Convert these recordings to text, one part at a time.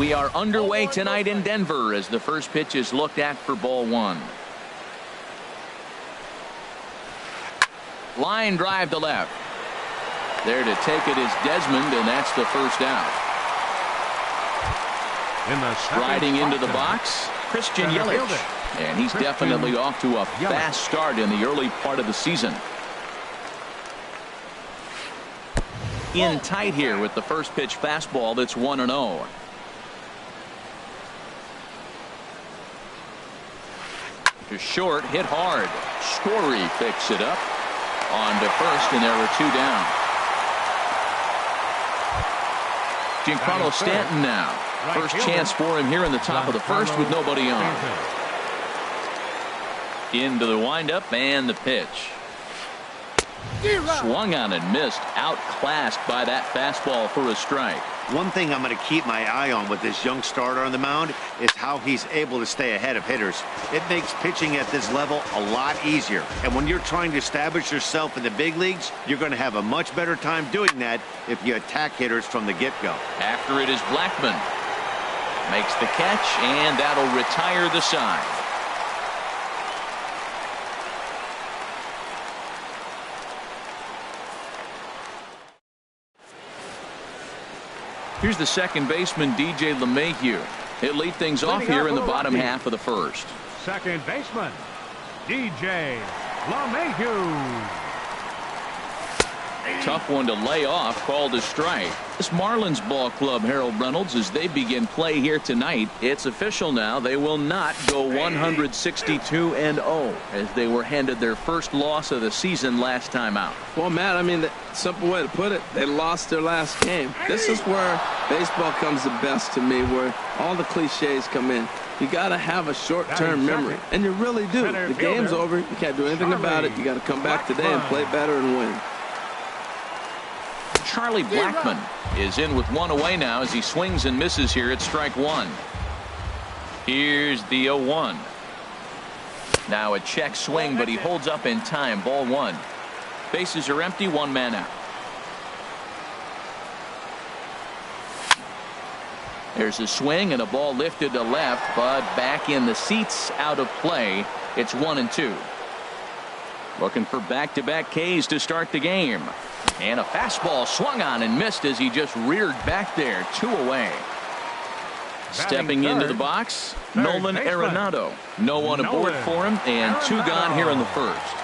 We are underway tonight in Denver as the first pitch is looked at for ball one. Line drive to left. There to take it is Desmond, and that's the first out. Riding into the box, Christian Yelich. And he's definitely off to a fast start in the early part of the season. In tight here with the first pitch fastball that's 1-0. To short, hit hard. Story picks it up on to first, and there were two down. Giancarlo Stanton now. First chance for him here in the top of the first with nobody on. Into the windup and the pitch. Swung on and missed. Outclassed by that fastball for a strike. One thing I'm going to keep my eye on with this young starter on the mound is how he's able to stay ahead of hitters. It makes pitching at this level a lot easier. And when you're trying to establish yourself in the big leagues, you're going to have a much better time doing that if you attack hitters from the get-go. After it is Blackmon. Makes the catch, and that'll retire the side. Here's the second baseman, DJ LeMahieu. He'll lead things off here in the bottom half of the first. Second baseman, DJ LeMahieu. Tough one to lay off, called a strike. This Marlins ball club, Harold Reynolds, as they begin play here tonight. It's official now. They will not go 162-0 as they were handed their first loss of the season last time out. Well, Matt, I mean, the simple way to put it, they lost their last game. This is where baseball comes the best to me, where all the cliches come in. You got to have a short-term memory, and you really do. The game's over. You can't do anything about it. You got to come back today and play better and win. Charlie Blackmon is in with one away now as he swings and misses here at strike one. Here's the 0-1. Now a check swing, but he holds up in time. Ball one. Bases are empty, one man out. There's a swing and a ball lifted to left, but back in the seats, out of play. It's 1-2. Looking for back-to-back Ks to start the game. And a fastball swung on and missed as he just reared back there. Two away. Stepping into the box, Nolan Arenado. No one aboard for him, and two gone here in the first.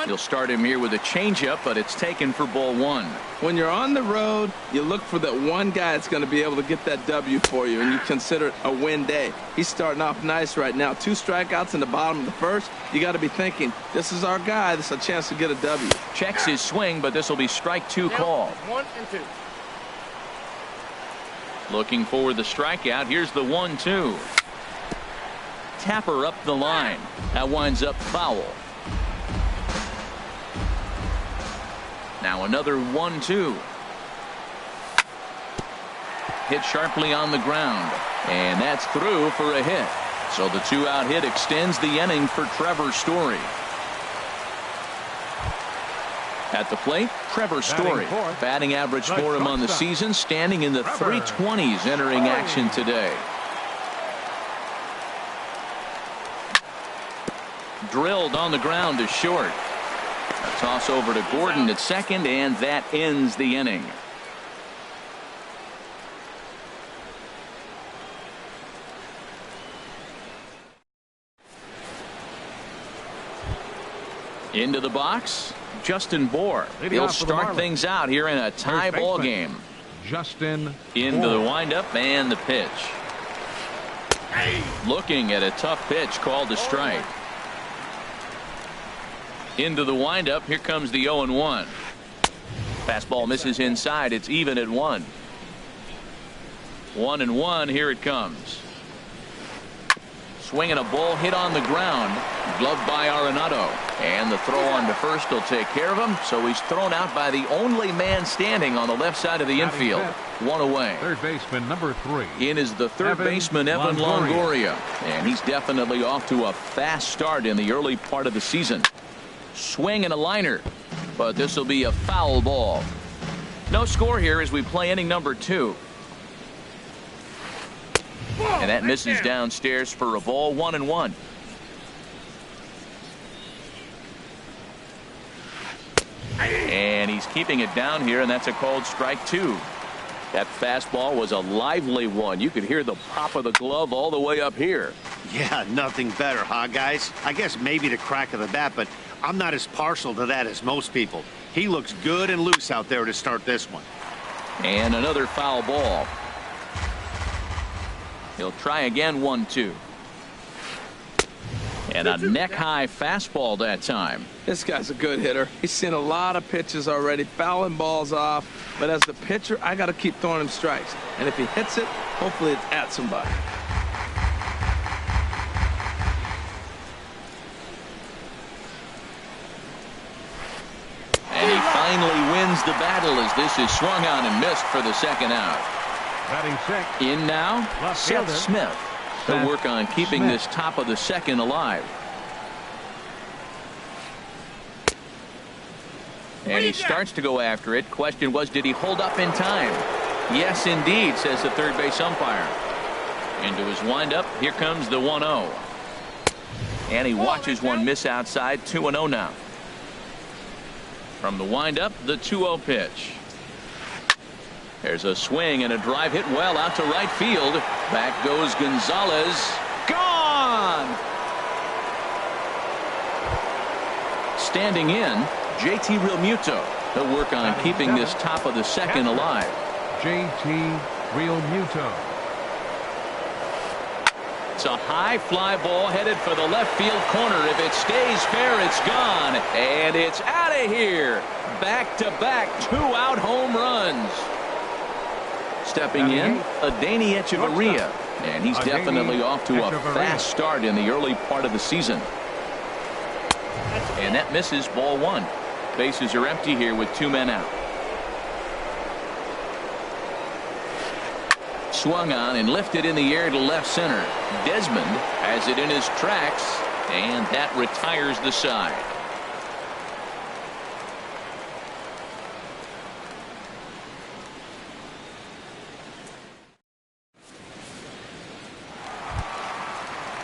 He'll start him here with a changeup, but it's taken for ball one. When you're on the road, you look for that one guy that's going to be able to get that W for you, and you consider it a win day. He's starting off nice right now. 2 strikeouts in the bottom of the first. You got to be thinking, this is our guy. This is a chance to get a W. Checks his swing, but this will be strike two called. 1-2. Looking for the strikeout. Here's the 1-2. Tapper up the line. That winds up foul. Now another 1-2. Hit sharply on the ground, and that's through for a hit. So the 2-out hit extends the inning for Trevor Story. At the plate, Trevor Story. Batting average for him on the season standing in the 320s entering action today. Drilled on the ground to short. A toss over to Gordon at second, and that ends the inning. Into the box, Justin Bour. He'll start things out here in a tie ball game. Justin into the windup and the pitch. Looking at a tough pitch called a strike. Into the windup. Here comes the 0-1. Fastball misses inside. It's even at 1. 1-1. Here it comes. Swinging a ball hit on the ground. Gloved by Arenado. And the throw on to first will take care of him. So he's thrown out by the only man standing on the left side of the infield. One away. Third baseman number 3. In is the third baseman Evan Longoria. And he's definitely off to a fast start in the early part of the season. Swing and a liner, but this will be a foul ball. No score here as we play inning number 2. And that misses downstairs for a ball, 1-1. And he's keeping it down here, and that's a called strike 2. That fastball was a lively one. You could hear the pop of the glove all the way up here. Yeah, nothing better, huh, guys? I guess maybe the crack of the bat, but I'm not as partial to that as most people. He looks good and loose out there to start this one. And another foul ball. He'll try again, 1-2. And a neck-high fastball that time. This guy's a good hitter. He's seen a lot of pitches already, fouling balls off. But as the pitcher, I got to keep throwing him strikes. And if he hits it, hopefully it's at somebody. And he finally wins the battle as this is swung on and missed for the second out. Batting sixth. In now, Seth Smith. He'll work on keeping this top of the second alive. And he starts to go after it. Question was, did he hold up in time? Yes, indeed, says the third base umpire. Into his windup, here comes the 1-0. And he watches one miss outside, 2-0 now. From the windup, the 2-0 pitch. There's a swing and a drive hit well out to right field. Back goes Gonzalez. Gone! Standing in, JT Realmuto. He'll work on keeping this top of the second alive. JT Realmuto. It's a high fly ball headed for the left field corner. If it stays fair, it's gone. And it's out of here. Back-to-back 2-out home runs. Stepping in, Adeiny Echeverria. And he's definitely off to a fast start in the early part of the season. And that misses, ball 1. Bases are empty here with 2 men out. Swung on and lifted in the air to left center. Desmond has it in his tracks, and that retires the side.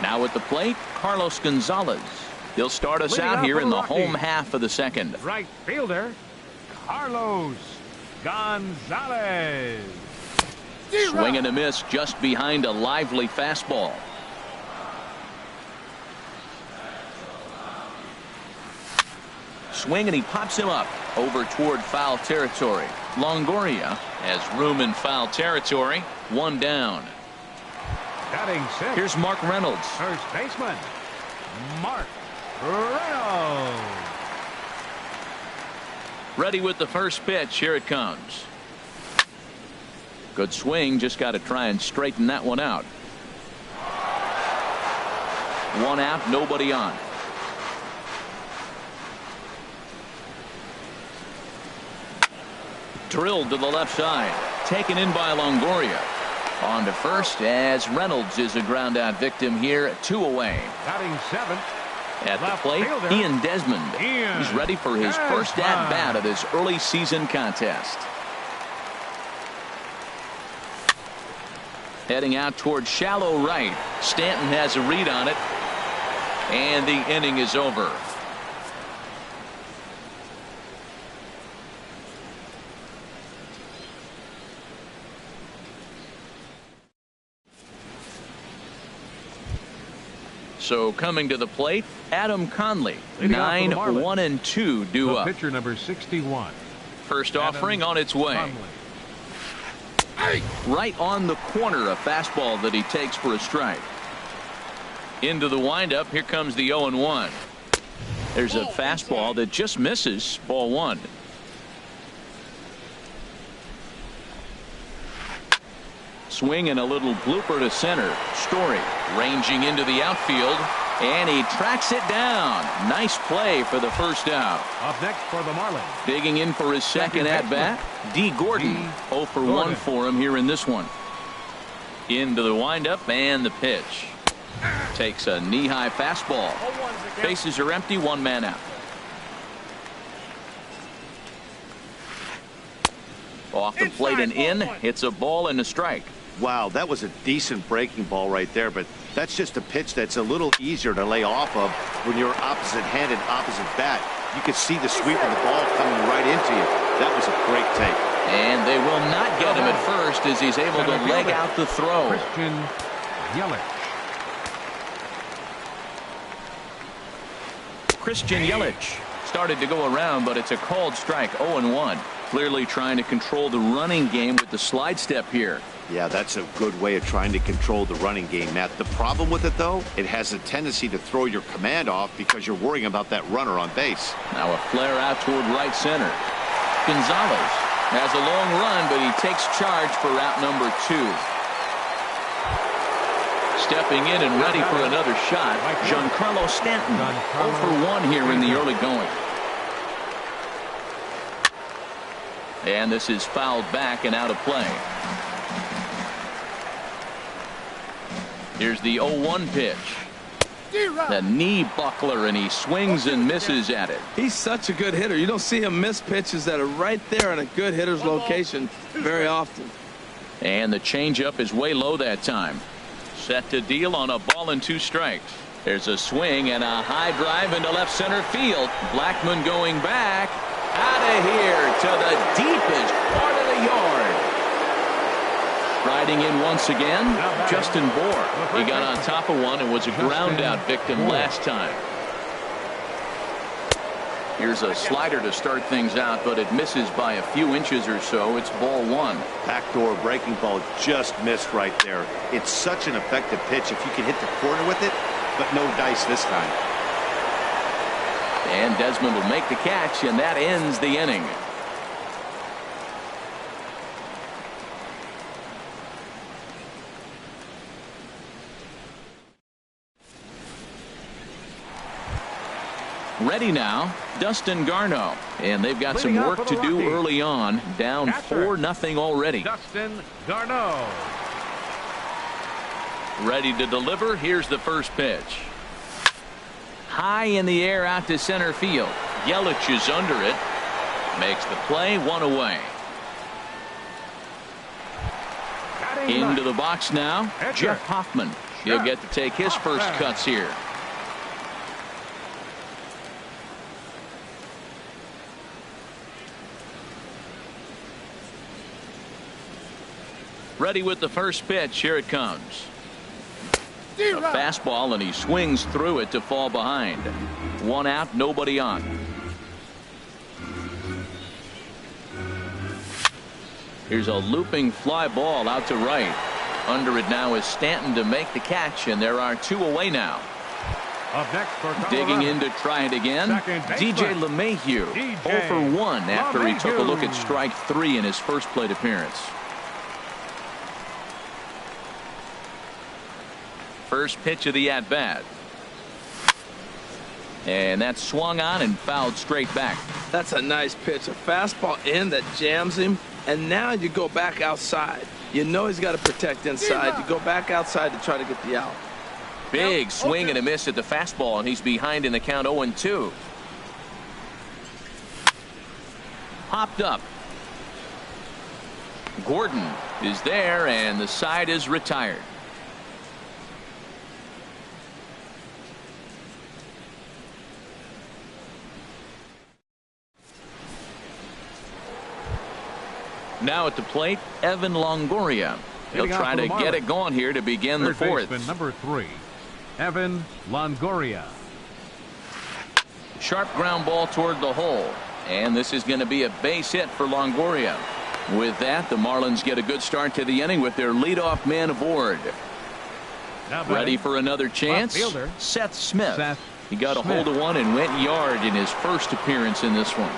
Now at the plate, Carlos Gonzalez. He'll start us out here in the home half of the second. Right fielder, Carlos Gonzalez. Swing and a miss just behind a lively fastball. Swing and he pops him up over toward foul territory. Longoria has room in foul territory. 1 down. Batting sixth. Here's Mark Reynolds. First baseman, Mark Reynolds. Ready with the first pitch. Here it comes. Good swing. Just got to try and straighten that one out. 1 out, nobody on. Drilled to the left side. Taken in by Longoria. On to first as Reynolds is a ground out victim here. 2 away. Batting seventh. At the plate, Ian Desmond. He's ready for his first at bat of this early season contest. Heading out toward shallow right. Stanton has a read on it. And the inning is over. So coming to the plate, Adam Conley. 9-1-2 due up. Pitcher number 61. First offering on its way. Right on the corner, a fastball that he takes for a strike. Into the windup. Here comes the 0-1. There's a fastball that just misses, ball 1. Swing and a little blooper to center. Story ranging into the outfield, and he tracks it down. Nice play for the first out. Up next for the Marlins. Digging in for his second at bat, D. Gordon. 0 for 1 for him here in this one. Into the windup and the pitch. Takes a knee-high fastball. Bases are empty, 1 man out. Off the plate and in. It's a ball and a strike. Wow, that was a decent breaking ball right there, but that's just a pitch that's a little easier to lay off of when you're opposite handed, opposite bat. You could see the sweep of the ball coming right into you. That was a great take. And they will not get him at first as he's able to leg out the throw. Christian Yelich. Christian Yelich started to go around, but it's a called strike. 0-1. Clearly trying to control the running game with the slide step here. Yeah, that's a good way of trying to control the running game, Matt. The problem with it, though, it has a tendency to throw your command off because you're worrying about that runner on base. Now a flare out toward right center. Gonzalez has a long run, but he takes charge for route number 2. Stepping in and ready for another shot, Giancarlo Stanton. 0 for 1 here in the early going. And this is fouled back and out of play. Here's the 0-1 pitch. The knee buckler, and he swings and misses at it. He's such a good hitter. You don't see him miss pitches that are right there in a good hitter's location very often. And the changeup is way low that time. Set to deal on a ball and 2 strikes. There's a swing and a high drive into left center field. Blackmon going back. Out of here to the deepest part of the yard. Riding in once again, Justin Bour. He got on top of one and was a ground out victim last time. Here's a slider to start things out, but it misses by a few inches or so. It's ball 1. Backdoor breaking ball just missed right there. It's such an effective pitch if you can hit the corner with it, but no dice this time. And Desmond will make the catch, and that ends the inning. Ready now, Dustin Garneau. And they've got some work to do early on. Down 4-0 already. Dustin Garneau. Ready to deliver. Here's the first pitch. High in the air out to center field. Yelich is under it. Makes the play, 1 away. Into the box now, Jeff Hoffman. He'll get to take his first cuts here. Ready with the first pitch. Here it comes. A fastball, and he swings through it to fall behind. 1 out, nobody on. Here's a looping fly ball out to right. Under it now is Stanton to make the catch, and there are 2 away now. Up next for digging in to try it again. DJ LeMahieu 0 for 1 after he took a look at strike 3 in his first plate appearance. First pitch of the at-bat. And that's swung on and fouled straight back. That's a nice pitch. A fastball in that jams him. And now you go back outside. You know he's got to protect inside. You go back outside to try to get the out. Big swing and a miss at the fastball, and he's behind in the count 0-2. Popped up. Gordon is there, and the side is retired. Now at the plate, Evan Longoria. He'll try to get it going here to begin the fourth. Number 3, Evan Longoria. Sharp ground ball toward the hole. And this is going to be a base hit for Longoria. With that, the Marlins get a good start to the inning with their leadoff man aboard. Ready for another chance? Seth Smith. He got a hold of one and went yard in his first appearance in this one.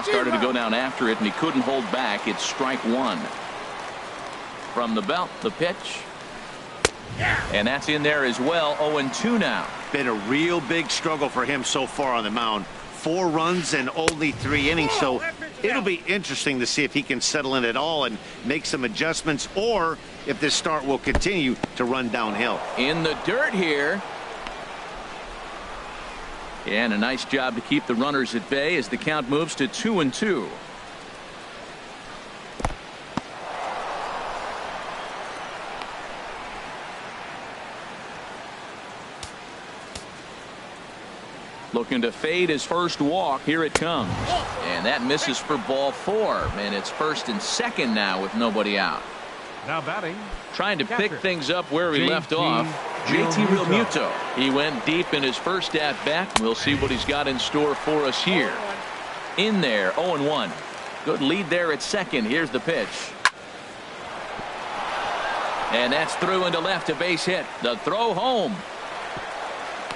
Started to go down after it, and he couldn't hold back. It's strike 1. From the belt, the pitch. And that's in there as well. 0-2 now. Been a real big struggle for him so far on the mound. 4 runs and only 3 innings, so it'll be interesting to see if he can settle in at all and make some adjustments, or if this start will continue to run downhill. In the dirt here. And a nice job to keep the runners at bay as the count moves to 2-2. Looking to fade his first walk. Here it comes. And that misses for ball 4. And it's 1st and 2nd now with nobody out. Now batting. Trying to pick things up where he left off. JT Realmuto. He went deep in his first at bat. We'll see what he's got in store for us here. In there, 0-1. Good lead there at second. Here's the pitch. And that's through into left, a base hit. The throw home.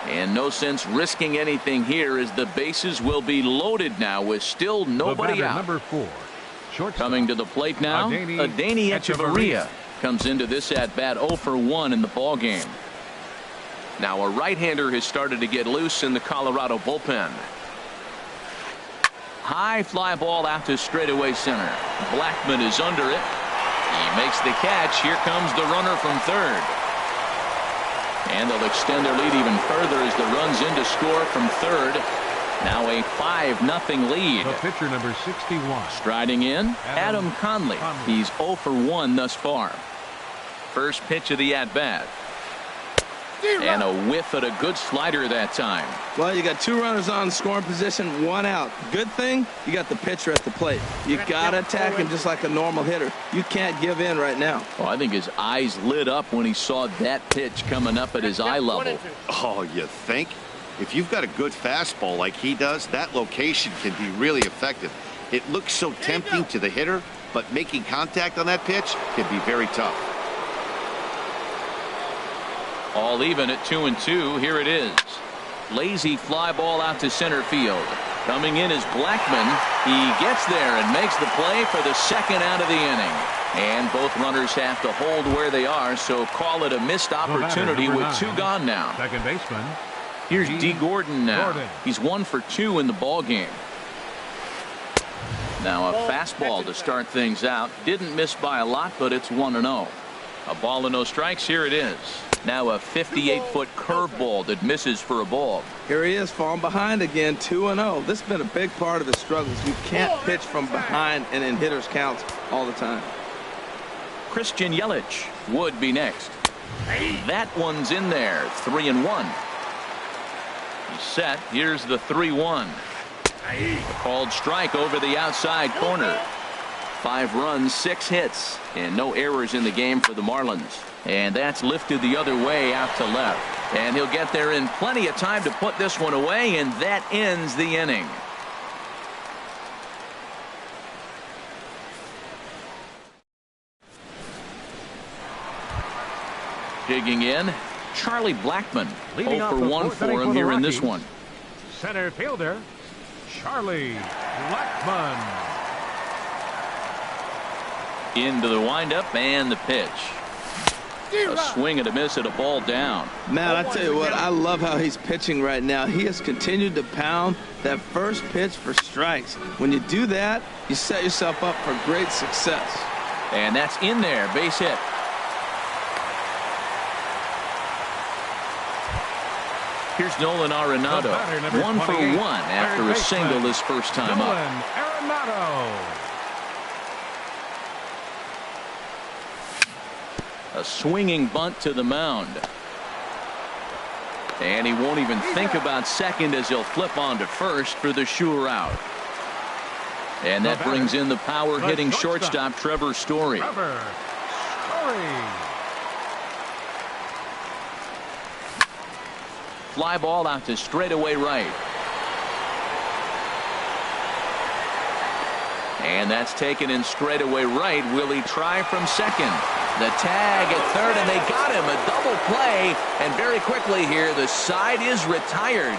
And no sense risking anything here as the bases will be loaded now with still nobody out. Number 4. Coming to the plate now, Adeiny Echeverria comes into this at-bat 0 for 1 in the ball game. Now a right-hander has started to get loose in the Colorado bullpen. High fly ball out to straightaway center. Blackman is under it. He makes the catch. Here comes the runner from third. And they'll extend their lead even further as the run's in to score from third. Now a 5-0 lead. The pitcher number 61. Striding in, Adam Conley. He's 0 for 1 thus far. First pitch of the at-bat. And a whiff at a good slider that time. Well, you got 2 runners on scoring position, 1 out. Good thing you got the pitcher at the plate. You got to attack him just like a normal hitter. You can't give in right now. Oh, I think his eyes lit up when he saw that pitch coming up at his eye level. Oh, you think? If you've got a good fastball like he does, that location can be really effective. It looks so tempting to the hitter, but making contact on that pitch can be very tough. All even at 2-2. Here it is. Lazy fly ball out to center field. Coming in is Blackman. He gets there and makes the play for the second out of the inning. And both runners have to hold where they are, so call it a missed opportunity with 2 gone now. Second baseman. Here's D. Gordon now. He's 1 for 2 in the ball game. Now a fastball to start things out. Didn't miss by a lot, but it's 1-0. A ball and no strikes. Here it is. Now a 58-foot curveball that misses for a ball. Here he is, falling behind again, 2-0. This has been a big part of his struggles. You can't pitch from behind and in hitters' counts all the time. Christian Yelich would be next. That one's in there, 3-1. He's set. Here's the 3-1. Called strike over the outside corner. 5 runs, 6 hits, and no errors in the game for the Marlins. And that's lifted the other way out to left. And he'll get there in plenty of time to put this one away, and that ends the inning. Digging in, Charlie Blackman. 0 for 1 for him here in this one. Center fielder, Charlie Blackman. Into the windup and the pitch. A swing and a miss at a ball down. Man, I tell you what, I love how he's pitching right now. He has continued to pound that first pitch for strikes. When you do that, you set yourself up for great success. And that's in there, base hit. Here's Nolan Arenado, 1 for 1 after a single his first time up. Arenado. A swinging bunt to the mound. And he won't even think about second as he'll flip on to first for the sure out. And that brings in the power hitting shortstop Trevor Story. Fly ball out to straightaway right. And that's taken in straightaway right. Will he try from second? The tag at third, and they got him. A double play, and very quickly here, the side is retired.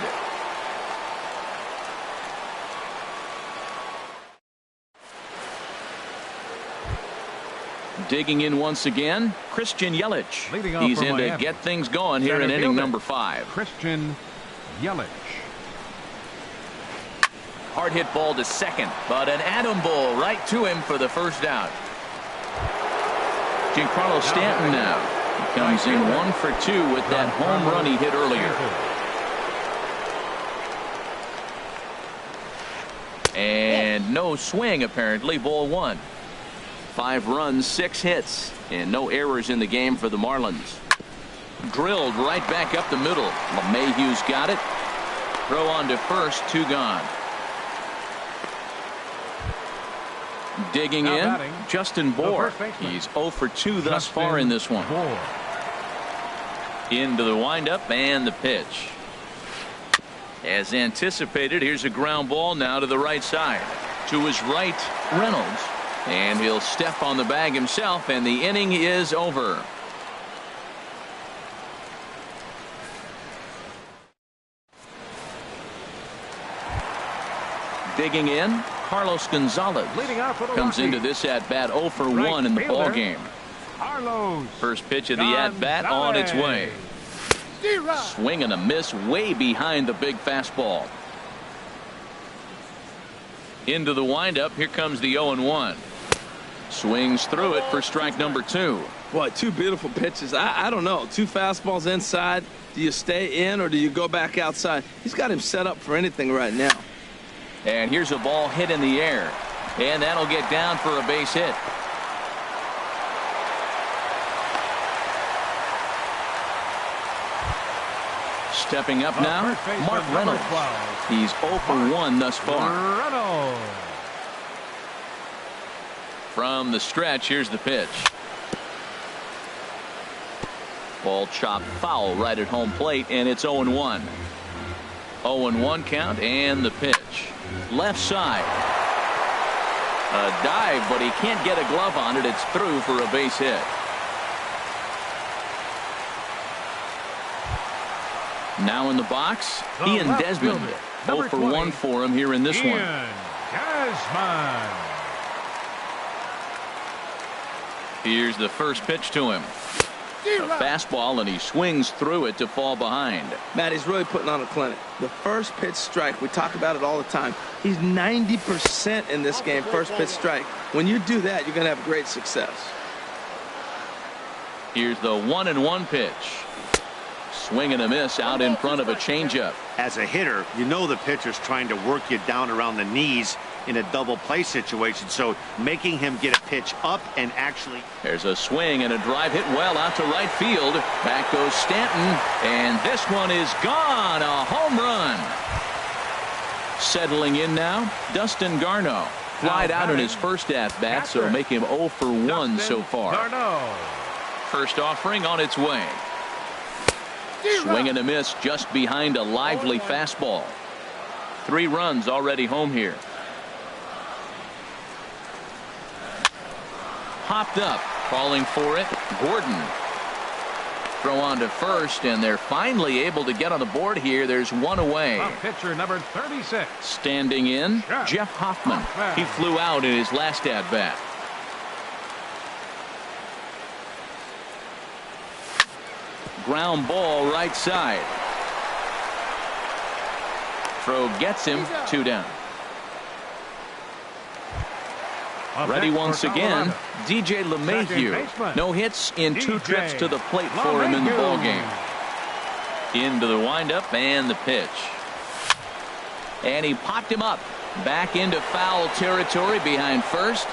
Digging in once again, Christian Yelich. He's in to get things going here in inning number 5. Christian Yelich. Hard hit ball to second, but an atom ball right to him for the first out. Giancarlo Stanton now. He comes in 1 for 2 with that home run he hit earlier. And no swing apparently, ball 1. 5 runs, 6 hits, and no errors in the game for the Marlins. Drilled right back up the middle. LeMahieu's got it. Throw on to first, 2 gone. Digging Now in, batting, Justin Bohr. first baseman. He's 0 for 2 thus Justin far in this one. Bohr. Into the windup and the pitch. As anticipated, here's a ground ball now to the right side. To his right, Reynolds. And he'll step on the bag himself, and the inning is over. Digging in, Carlos Gonzalez Leading out for the comes into Rockies. this at-bat 0 for Right 1 in the fielder, ball game. Carlos First pitch of the at-bat on its way. Swing and a miss way behind the big fastball. Into the windup. Here comes the 0-1. Swings through it for strike number 2. Boy, 2 beautiful pitches. I don't know. 2 fastballs inside. Do you stay in or do you go back outside? He's got him set up for anything right now. And here's a ball hit in the air. And that'll get down for a base hit. Stepping up now, Mark Reynolds. He's 0 for 1 thus far. Reynolds. From the stretch, here's the pitch. Ball chopped foul right at home plate, and it's 0-1. 0-1 count, and the pitch. Left side. A dive, but he can't get a glove on it. It's through for a base hit. Now in the box, Ian Desmond. 0 for 1 for him here in this one. Desmond. Here's the first pitch to him. A fastball, and he swings through it to fall behind. Matt, he's really putting on a clinic. The first pitch strike, we talk about it all the time. He's 90% in this game, first pitch strike. When you do that, you're going to have great success. Here's the 1-1 pitch. Swing and a miss out in front of a changeup. As a hitter, you know the pitcher's trying to work you down around the knees in a double play situation, so making him get a pitch up and actually. There's a swing and a drive hit well out to right field. Back goes Stanton, and this one is gone. A home run. Settling in now, Dustin Garneau. Flied out in his first at-bat, so make him 0 for 1 so far. Garneau. First offering on its way. Swing and a miss just behind a lively fastball. 3 runs already home here. Hopped up, calling for it. Gordon. Throw on to first, and they're finally able to get on the board here. There's 1 away. Pitcher number 36. Standing in, Jeff Hoffman. He flew out in his last at-bat. Ground ball right side. Throw gets him, 2 down. Ready once again, DJ LeMahieu. No hits in 2 trips to the plate for him in the ball game. Into the windup and the pitch. And he popped him up. Back into foul territory behind first.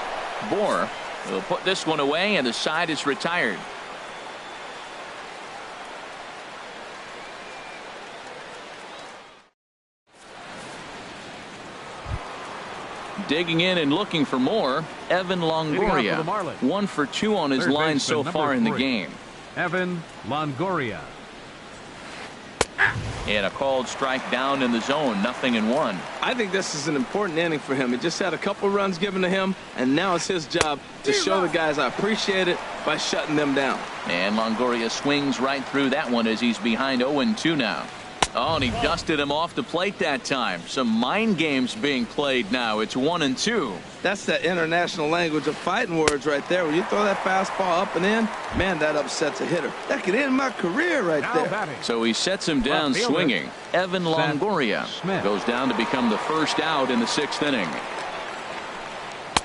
Bohr will put this one away, and the side is retired. Digging in and looking for more, Evan Longoria. 1 for 2 on his line so far in the game. Evan Longoria. And a called strike down in the zone, 0-1. I think this is an important inning for him. He just had a couple runs given to him, and now it's his job to show the guys I appreciate it by shutting them down. And Longoria swings right through that one as he's behind 0-2 now. Oh, and he dusted him off the plate that time. Some mind games being played now. It's 1-2. That's that international language of fighting words right there. When you throw that fastball up and in, man, that upsets a hitter. That could end my career right there. So he sets him down swinging. Evan Longoria goes down to become the first out in the 6th inning.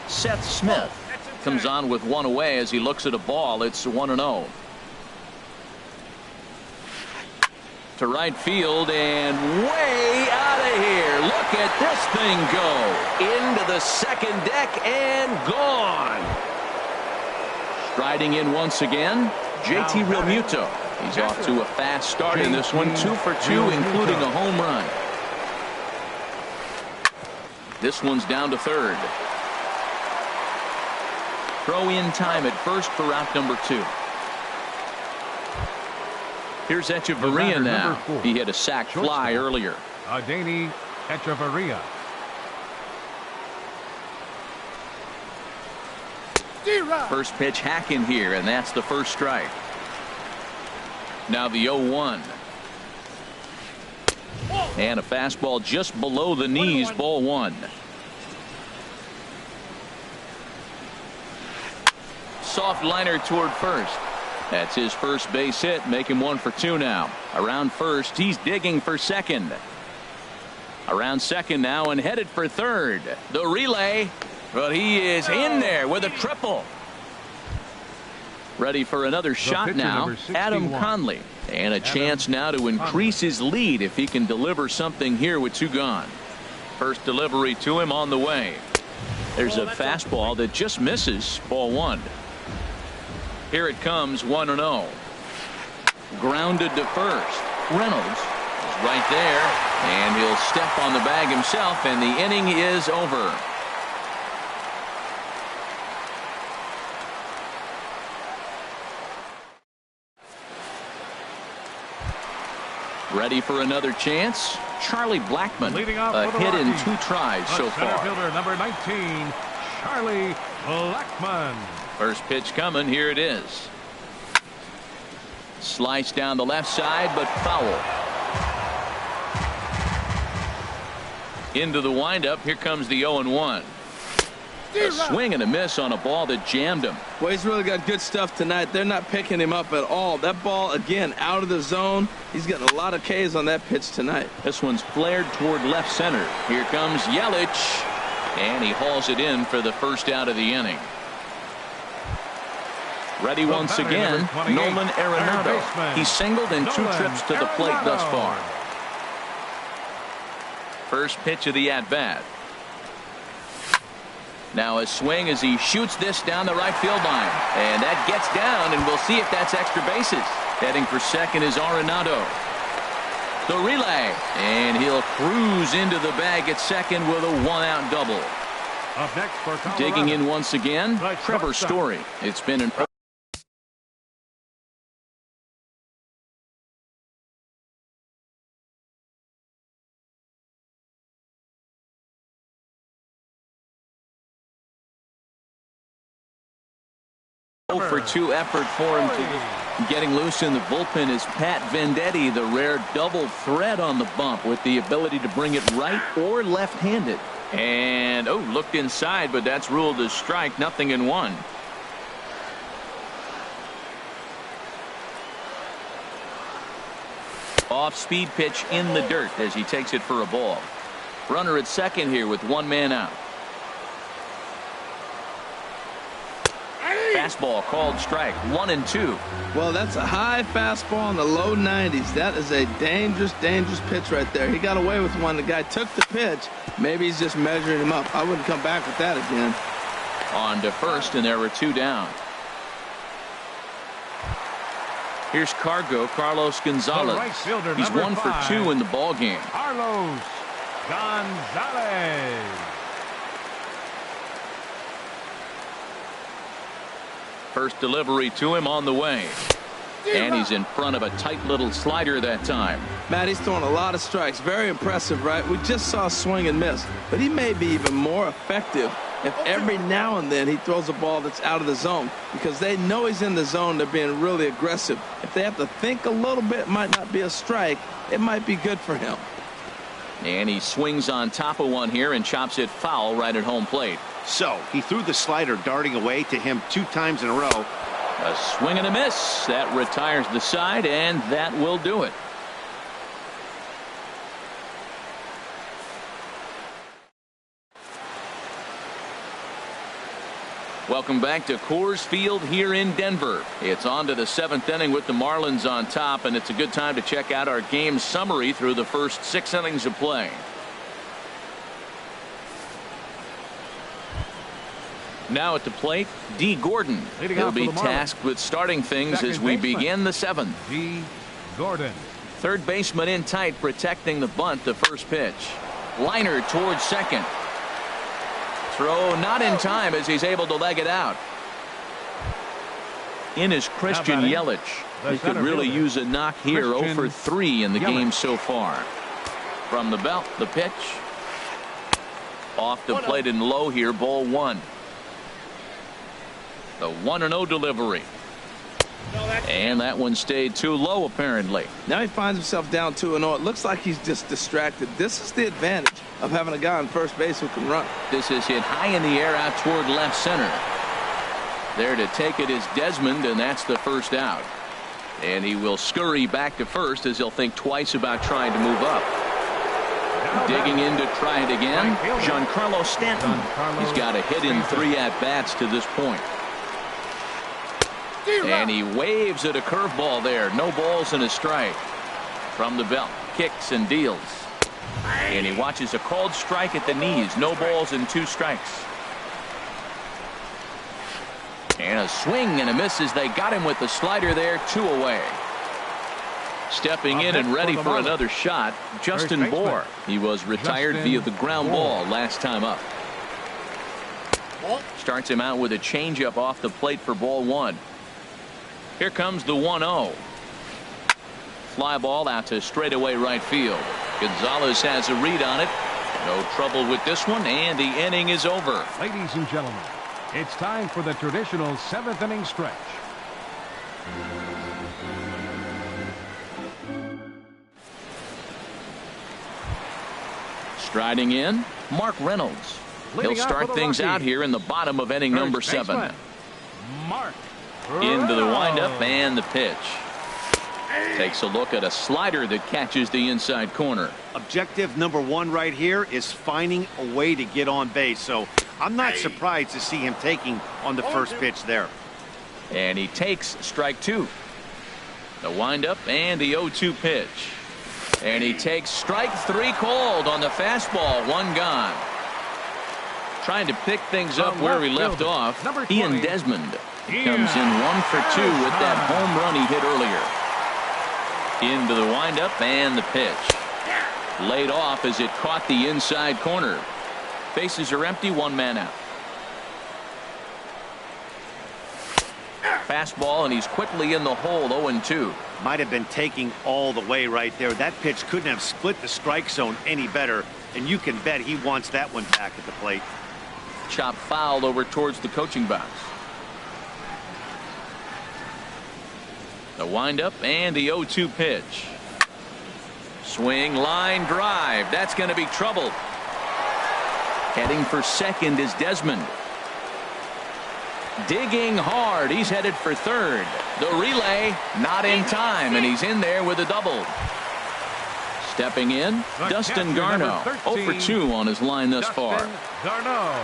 Seth Smith comes on with 1 away as he looks at a ball. It's 1-0. To right field and way out of here. Look at this thing go into the second deck and gone. Striding in once again, JT Realmuto. He's off to a fast start in this one, 2 for 2, including a home run. This one's down to third. Throw in time at first for route number 2. Here's Echeverria now. He had a sac fly earlier. Adani Echeverria. First pitch hacking here, and that's the first strike. Now the 0-1. And a fastball just below the knees, ball 1. Soft liner toward first. That's his first base hit, make him 1 for 2 now. Around first, he's digging for second. Around second now and headed for third. The relay, but he is in there with a triple. Ready for another shot now, Adam Conley. And a chance now to increase his lead if he can deliver something here with 2 gone. First delivery to him on the way. There's a fastball that just misses, ball 1. Here it comes, 1-0. Grounded to first. Reynolds is right there, and he'll step on the bag himself, and the inning is over. Ready for another chance? Charlie Blackmon, a hit in 2 tries so far. Fielder number 19, Charlie Blackmon. First pitch coming, here it is. Slice down the left side, but foul. Into the windup, here comes the 0-1. A swing and a miss on a ball that jammed him. Well, he's really got good stuff tonight. They're not picking him up at all. That ball, again, out of the zone. He's getting a lot of Ks on that pitch tonight. This one's flared toward left center. Here comes Yelich, and he hauls it in for the first out of the inning. Ready once again, Nolan Arenado. He singled in 2 trips to the plate thus far. First pitch of the at-bat. Now a swing as he shoots this down the right field line. And that gets down, and we'll see if that's extra bases. Heading for second is Arenado. The relay, and he'll cruise into the bag at second with a 1-out double. Up next for Colorado, digging in once again, Trevor Story. It's been an for 2 effort for him to getting loose in the bullpen is Pat Venditti, the rare double threat on the bump with the ability to bring it right or left-handed. And looked inside, but that's ruled as strike. 0-1. Off-speed pitch in the dirt as he takes it for a ball. Runner at second here with 1 man out. Fastball called strike. 1-2. Well, that's a high fastball in the low 90s. That is a dangerous pitch right there. He got away with one. The guy took the pitch. Maybe he's just measuring him up. I wouldn't come back with that again. On to first, and there were 2 down. Here's Carlos Gonzalez. Right he's 1 for 2 in the ball game. Carlos Gonzalez. First delivery to him on the way. And he's in front of a tight little slider that time. Matt, he's throwing a lot of strikes. Very impressive, right? We just saw a swing and miss. But he may be even more effective if every now and then he throws a ball that's out of the zone. Because they know he's in the zone. They're being really aggressive. If they have to think a little bit, it might not be a strike. It might be good for him. And he swings on top of one here and chops it foul right at home plate. So he threw the slider darting away to him 2 times in a row. A swing and a miss. That retires the side, and that will do it. Welcome back to Coors Field here in Denver. It's on to the 7th inning with the Marlins on top, and it's a good time to check out our game summary through the first 6 innings of play. Now at the plate, D. Gordon. He'll be tasked with starting things as we begin the 7th. D. Gordon. Third baseman in tight, protecting the bunt, the first pitch. Liner towards second. Throw not in time as he's able to leg it out. In is Christian Yelich. He could really use a knock here. 0 for 3 in the game so far. From the belt, the pitch. Off the plate and low here, ball 1. The 1-0 delivery. And that one stayed too low, apparently. Now he finds himself down 2-0. It looks like he's just distracted. This is the advantage of having a guy on first base who can run. This is hit high in the air out toward left center. There to take it is Desmond, and that's the first out. And he will scurry back to first as he'll think twice about trying to move up. Digging in to try it again, Giancarlo Stanton. He's got a hit in 3 at-bats to this point. And he waves at a curveball there. No balls and a strike. From the belt, kicks and deals. And he watches a called strike at the knees. No balls and 2 strikes. And a swing and a miss as they got him with the slider there. 2 away. Stepping in and ready for another shot, Justin Bohr. He was retired via the ground ball last time up. Starts him out with a changeup off the plate for ball 1. Here comes the 1-0. Fly ball out to straightaway right field. Gonzalez has a read on it. No trouble with this one, and the inning is over. Ladies and gentlemen, it's time for the traditional 7th inning stretch. Striding in, Mark Reynolds. He'll start things out here in the bottom of inning number 7. Mark Into the windup and the pitch. Takes a look at a slider that catches the inside corner. Objective number 1 right here is finding a way to get on base. So I'm not surprised to see him taking on the first pitch there. And he takes strike 2. The windup and the 0-2 pitch. And he takes strike 3 called on the fastball. 1 gone. Trying to pick things up where he left off. Ian Desmond. He comes in 1 for 2 with that home run he hit earlier. Into the windup and the pitch. Laid off as it caught the inside corner. Bases are empty, 1 man out. Fastball, and he's quickly in the hole. 0-2. Might have been taking all the way right there. That pitch couldn't have split the strike zone any better, and you can bet he wants that one back at the plate. Chop fouled over towards the coaching box. The windup and the 0-2 pitch. Swing, line, drive. That's going to be trouble. Heading for second is Desmond. Digging hard. He's headed for third. The relay not in time, and he's in there with a double. Stepping in, Dustin Garneau. 0 for 2 on his line thus far. Garneau.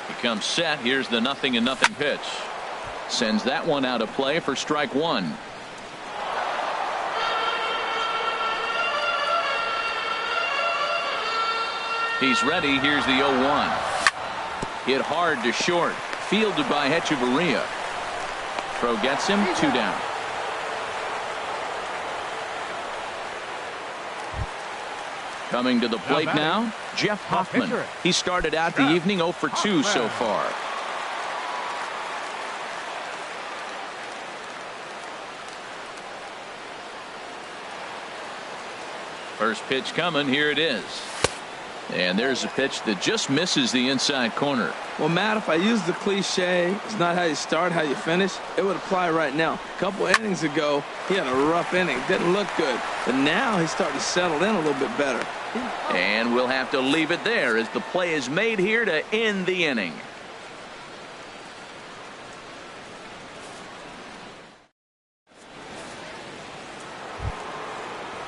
He comes set. Here's the 0-0 pitch. Sends that one out of play for strike 1. He's ready. Here's the 0-1. Hit hard to short. Fielded by Hechavarria. Throw gets him. 2 down. Coming to the plate now, Jeff Hoffman. He started out the evening 0 for 2 so far. First pitch coming. Here it is. And there's a pitch that just misses the inside corner. Well, Matt, if I use the cliche, it's not how you start, how you finish, it would apply right now. A couple innings ago, he had a rough inning. Didn't look good. But now he's starting to settle in a little bit better. And we'll have to leave it there as the play is made here to end the inning.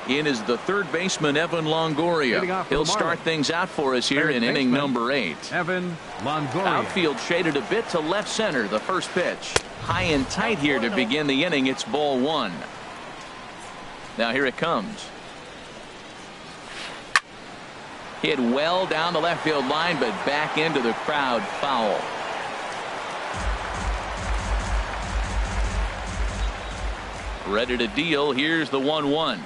In is the third baseman, Evan Longoria. He'll start things out for us here in inning number 8. Evan Longoria. Outfield shaded a bit to left center. The first pitch. High and tight here to begin the inning. It's ball 1. Now here it comes. Hit well down the left field line, but back into the crowd. Foul. Ready to deal. Here's the 1-1.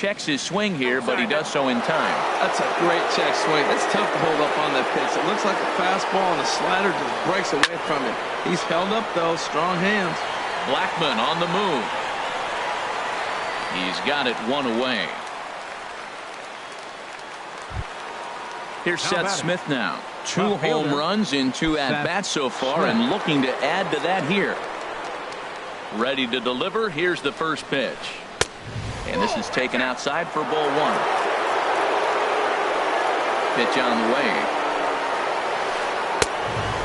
checks his swing here, but he does so in time. That's a great check swing. It's tough to hold up on that pitch. It looks like a fastball, and the slider just breaks away from him. He's held up, though. Strong hands. Blackmon on the move. He's got it one away. Here's Seth Smith now. 2 home runs in 2 at-bats so far, and looking to add to that here. Ready to deliver. Here's the first pitch. And this is taken outside for ball 1. Pitch on the way.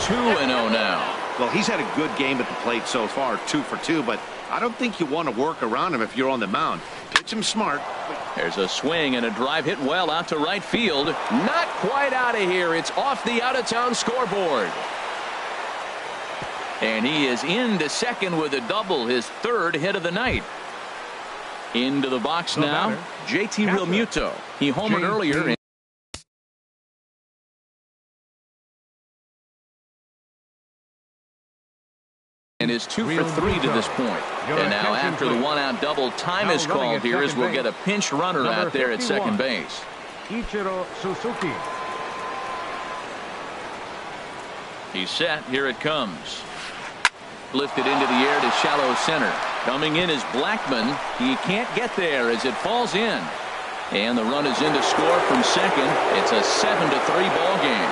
2-0 now. Well, he's had a good game at the plate so far, 2 for 2, but I don't think you want to work around him if you're on the mound. Pitch him smart. There's a swing and a drive hit well out to right field. Not quite out of here. It's off the out-of-town scoreboard. And he is into second with a double, his 3rd hit of the night. Into the box now, JT Realmuto. He homered earlier. And is 2 for 3 to this point. And now after the 1-out double, time is called here as we'll get a pinch runner out there at second base. He's set. Here it comes. Lifted into the air to shallow center. Coming in is Blackmon. He can't get there as it falls in. And the run is in to score from second. It's a 7-3 ball game.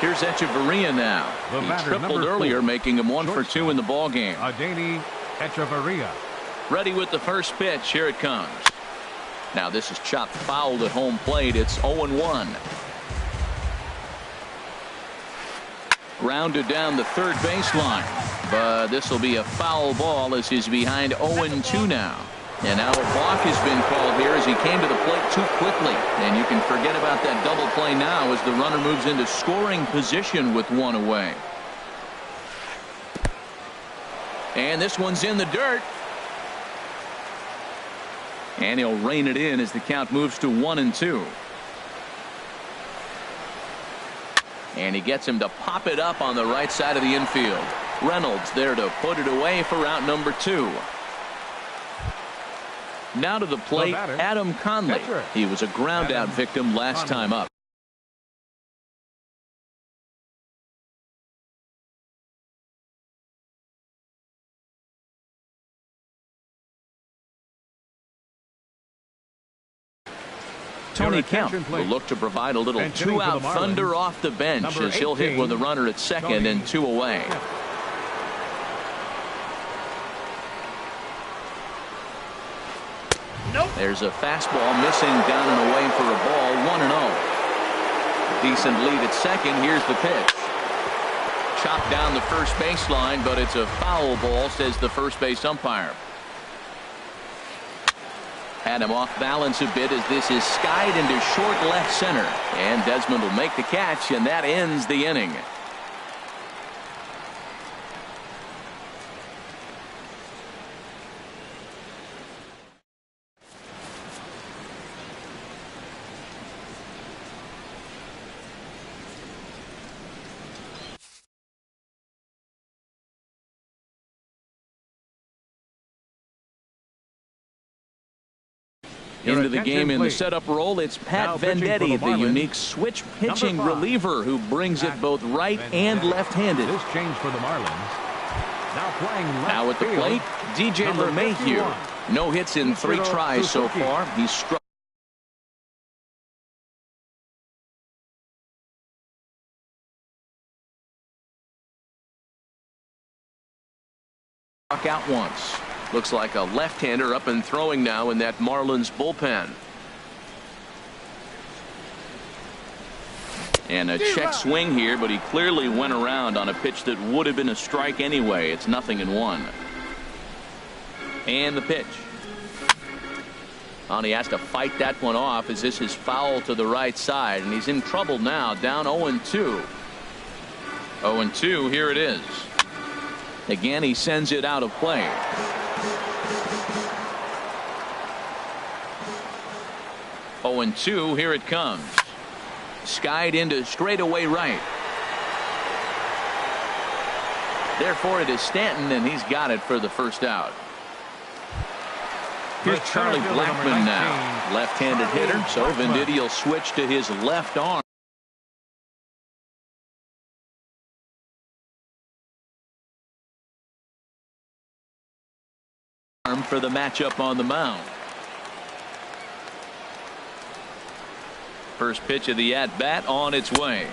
Here's Echeverria now. He tripled earlier, making him 1 for 2 in the ball game. Echeverria. Ready with the first pitch. Here it comes. Now this is chopped foul at home plate. It's 0-1. Grounded down the third baseline, but this will be a foul ball as he's behind 0-2 now. And now a balk has been called here as he came to the plate too quickly. And you can forget about that double play now as the runner moves into scoring position with 1 away. And this one's in the dirt. And he'll rein it in as the count moves to 1-2. And he gets him to pop it up on the right side of the infield. Reynolds there to put it away for out number 2. Now to the plate, Adam Conley. He was a ground-out victim last time up. Tony Kemp will look to provide a little 2-out thunder off the bench as he'll hit with a runner at second and 2 away. There's a fastball missing down and away for a ball. 1-0. Decent lead at second. Here's the pitch. Chopped down the first baseline, but it's a foul ball, says the first base umpire. Had him off balance a bit as this is skied into short left center. And Desmond will make the catch, and that ends the inning. Into the game in the setup role, it's Pat Venditti, the unique switch pitching reliever who brings it both right and left-handed. This change for the Marlins. Now at the plate, DJ LeMahieu. No hits in 3 tries so far. He's struck out once. Looks like a left-hander up and throwing now in that Marlins bullpen. And a check swing here, but he clearly went around on a pitch that would have been a strike anyway. It's 0-1. And the pitch. And he has to fight that one off as this is foul to the right side, and he's in trouble now, down 0-2. 0-2, here it is. Again, he sends it out of play. Oh, and 2, here it comes. Skied into straightaway right. Therefore, it is Stanton, and he's got it for the first out. Here's Charlie Blackmon now. Left-handed hitter, so Venditti will switch to his left arm. For the matchup on the mound. First pitch of the at-bat on its way.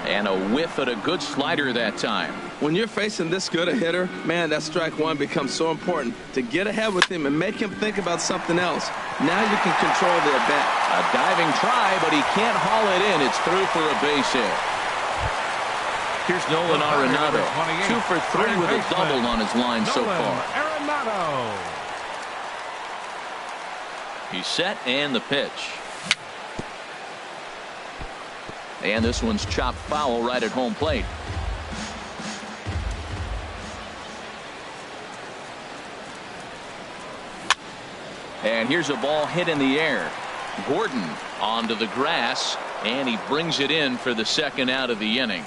And a whiff at a good slider that time. When you're facing this good a hitter, man, that strike one becomes so important to get ahead with him and make him think about something else. Now you can control the at-bat. A diving try, but he can't haul it in. It's through for a base hit. Here's Nolan Arenado. 2 for 3 with a double on his line so far. He's set and the pitch. And this one's chopped foul right at home plate. And here's a ball hit in the air. Gordon onto the grass, and he brings it in for the second out of the inning.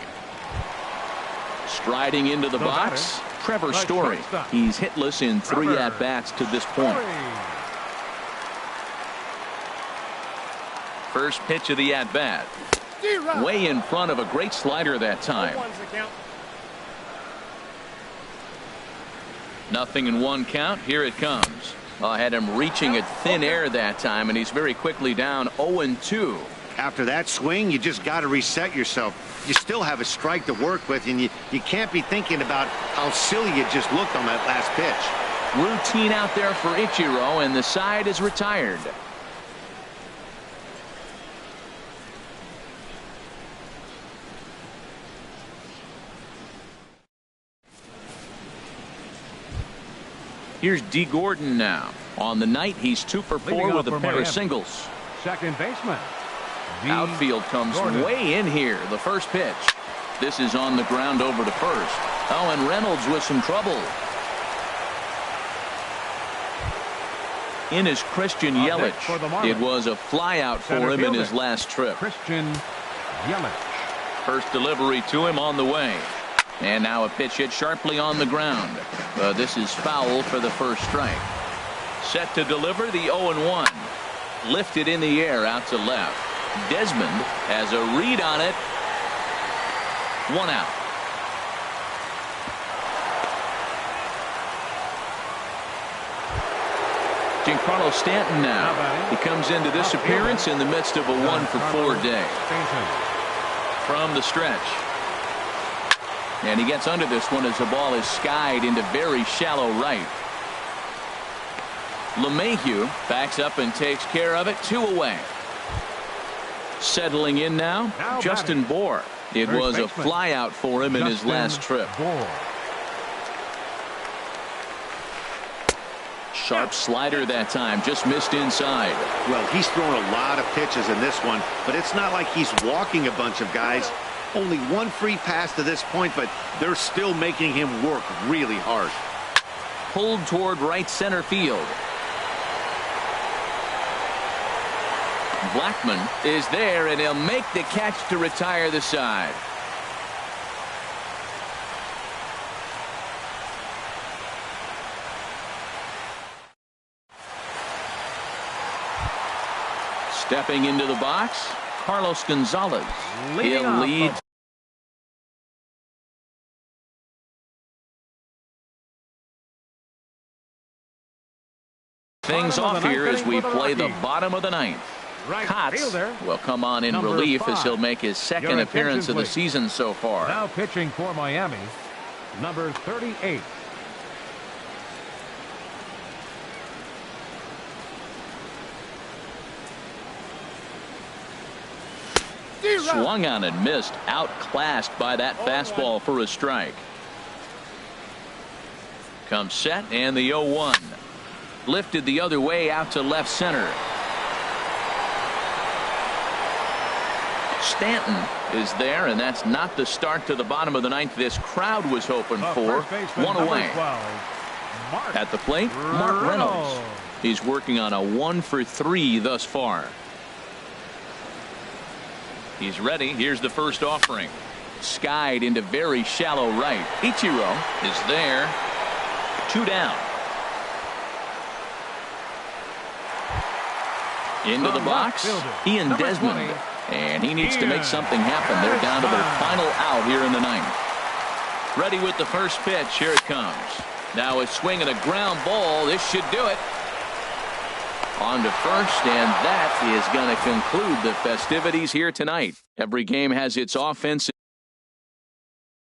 Striding into the box, Trevor Story. He's hitless in 3 at-bats to this point. First pitch of the at-bat. Way in front of a great slider that time. 0-1 count. Here it comes. I had him reaching at thin air that time, and he's very quickly down 0-2. After that swing, you just got to reset yourself. You still have a strike to work with, and you can't be thinking about how silly you just looked on that last pitch. Routine out there for Ichiro, and the side is retired. Here's D. Gordon now. On the night, he's 2 for 4 with a pair of singles. Second baseman. Outfield comes way in here. The first pitch. This is on the ground over to first. Oh, and Reynolds with some trouble. In is Christian Yelich. It was a flyout for him in his last trip. Christian Yelich. First delivery to him on the way. And now a pitch hit sharply on the ground. This is foul for the first strike. Set to deliver the 0-1. Lifted in the air out to left. Desmond has a read on it. 1 out. Giancarlo Stanton now. He comes into this appearance in the midst of a 1 for 4 day. From the stretch. And he gets under this one as the ball is skied into very shallow right. LeMahieu backs up and takes care of it. 2 away. Settling in now, Justin Bour. It was a flyout for him in his last trip. Sharp slider that time, just missed inside. Well, he's thrown a lot of pitches in this one, but it's not like he's walking a bunch of guys. Only 1 free pass to this point, but they're still making him work really hard. Pulled toward right center field. Blackmon is there, and he'll make the catch to retire the side. Stepping into the box, Carlos Gonzalez. He'll lead. Things off here as we play the bottom of the 9th. Kotz will come on in relief as he'll make his second appearance of the season so far. Now pitching for Miami, number 38. Swung on and missed, outclassed by that fastball for a strike. Comes set and the 0-1. Lifted the other way out to left center. Stanton is there, and that's not the start to the bottom of the 9th this crowd was hoping for. 1 away. At the plate, Mark Reynolds. He's working on a 1 for 3 thus far. He's ready. Here's the first offering. Skied into very shallow right. Ichiro is there. 2 down. Into the box, Ian Desmond. And he needs to make something happen. They're down to their final out here in the ninth. Ready with the first pitch. Here it comes. Now a swing and a ground ball. This should do it. On to first, and that is going to conclude the festivities here tonight. Every game has its offensive